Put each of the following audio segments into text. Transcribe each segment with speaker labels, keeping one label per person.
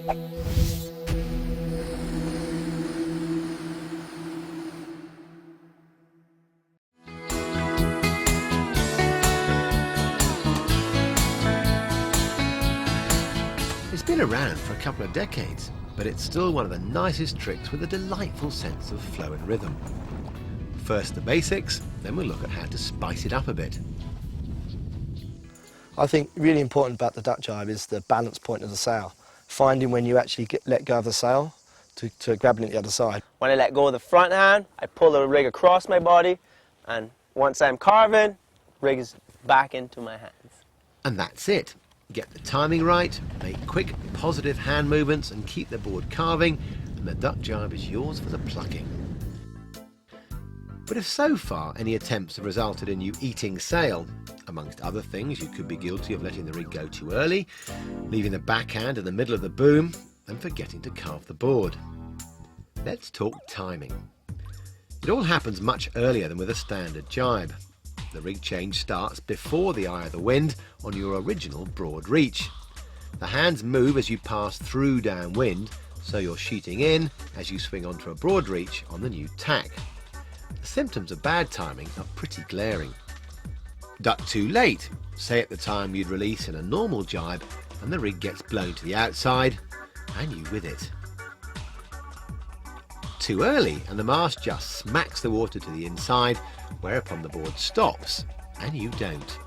Speaker 1: It's been around for a couple of decades, but it's still one of the nicest tricks with a delightful sense of flow and rhythm. First the basics, then we'll look at how to spice it up a bit.
Speaker 2: I think really important about the duck jibe is the balance point of the sail. Finding when you actually let go of the sail to grab it at the other side.
Speaker 3: When I let go of the front hand, I pull the rig across my body, and once I'm carving, rig is back into my hands.
Speaker 1: And that's it. Get the timing right, make quick, positive hand movements and keep the board carving, and the duck jibe is yours for the plucking. But if so far any attempts have resulted in you eating sail, amongst other things you could be guilty of letting the rig go too early, leaving the backhand in the middle of the boom, and forgetting to carve the board. Let's talk timing. It all happens much earlier than with a standard jibe. The rig change starts before the eye of the wind on your original broad reach. The hands move as you pass through downwind, so you're sheeting in as you swing onto a broad reach on the new tack. The symptoms of bad timing are pretty glaring. Duck too late, say at the time you'd release in a normal jibe, and the rig gets blown to the outside, and you with it. Too early, and the mast just smacks the water to the inside, whereupon the board stops, and you don't.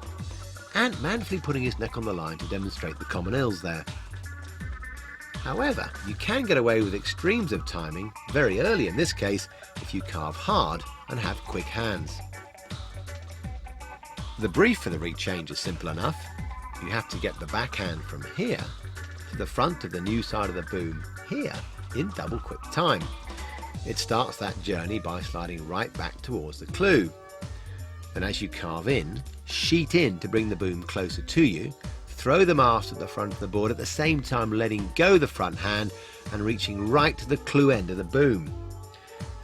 Speaker 1: And manfully putting his neck on the line to demonstrate the common ills there. However, you can get away with extremes of timing, very early in this case, if you carve hard and have quick hands. The brief for the rig change is simple enough. You have to get the backhand from here to the front of the new side of the boom here in double quick time. It starts that journey by sliding right back towards the clue. Then as you carve in, sheet in to bring the boom closer to you, throw the mast at the front of the board at the same time letting go the front hand and reaching right to the clue end of the boom.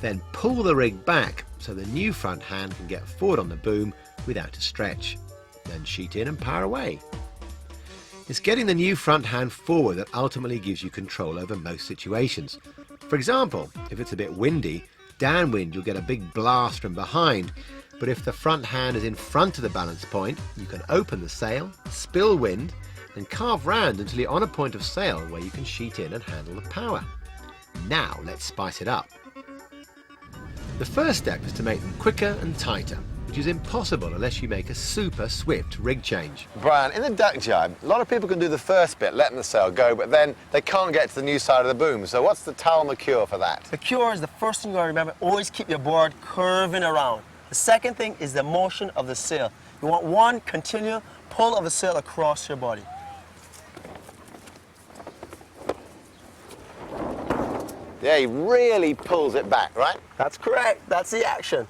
Speaker 1: Then pull the rig back so the new front hand can get forward on the boom without a stretch. Then sheet in and power away. It's getting the new front hand forward that ultimately gives you control over most situations. For example, if it's a bit windy, downwind you'll get a big blast from behind, but if the front hand is in front of the balance point, you can open the sail, spill wind, and carve round until you're on a point of sail where you can sheet in and handle the power. Now let's spice it up. The first step is to make them quicker and tighter, which is impossible unless you make a super swift rig change.
Speaker 4: Brian, in the duck jibe, a lot of people can do the first bit, letting the sail go, but then they can't get to the new side of the boom. So what's the Talma cure for that?
Speaker 3: The cure is the first thing you gotta remember, always keep your board curving around. The second thing is the motion of the sail. You want one continual pull of the sail across your body.
Speaker 4: Yeah, he really pulls it back, right?
Speaker 3: That's correct, that's the action.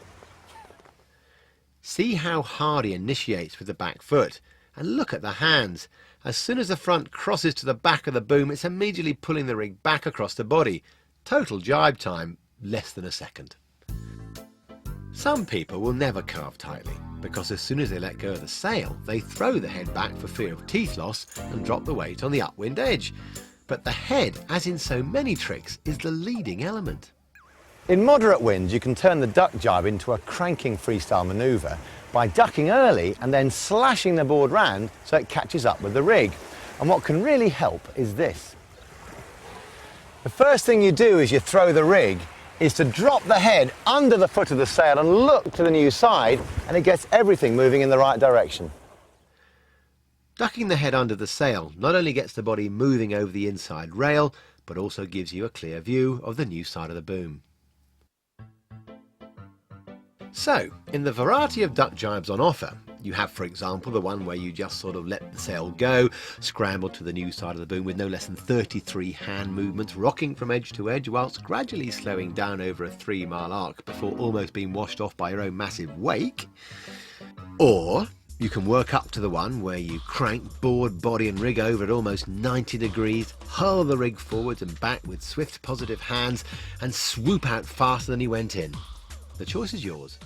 Speaker 1: See how hard he initiates with the back foot, and look at the hands. As soon as the front crosses to the back of the boom, it's immediately pulling the rig back across the body. Total jibe time, less than a second. Some people will never carve tightly, because as soon as they let go of the sail, they throw the head back for fear of teeth loss and drop the weight on the upwind edge. But the head, as in so many tricks, is the leading element.
Speaker 4: In moderate winds, you can turn the duck jibe into a cranking freestyle manoeuvre by ducking early and then slashing the board round so it catches up with the rig. And what can really help is this. The first thing you do as you throw the rig is to drop the head under the foot of the sail and look to the new side, and it gets everything moving in the right direction.
Speaker 1: Ducking the head under the sail not only gets the body moving over the inside rail, but also gives you a clear view of the new side of the boom. So, in the variety of duck jibes on offer, you have, for example, the one where you just sort of let the sail go, scramble to the new side of the boom with no less than 33 hand movements, rocking from edge to edge whilst gradually slowing down over a 3-mile arc before almost being washed off by your own massive wake. Or you can work up to the one where you crank board, body and rig over at almost 90 degrees, hurl the rig forwards and back with swift positive hands and swoop out faster than you went in. The choice is yours.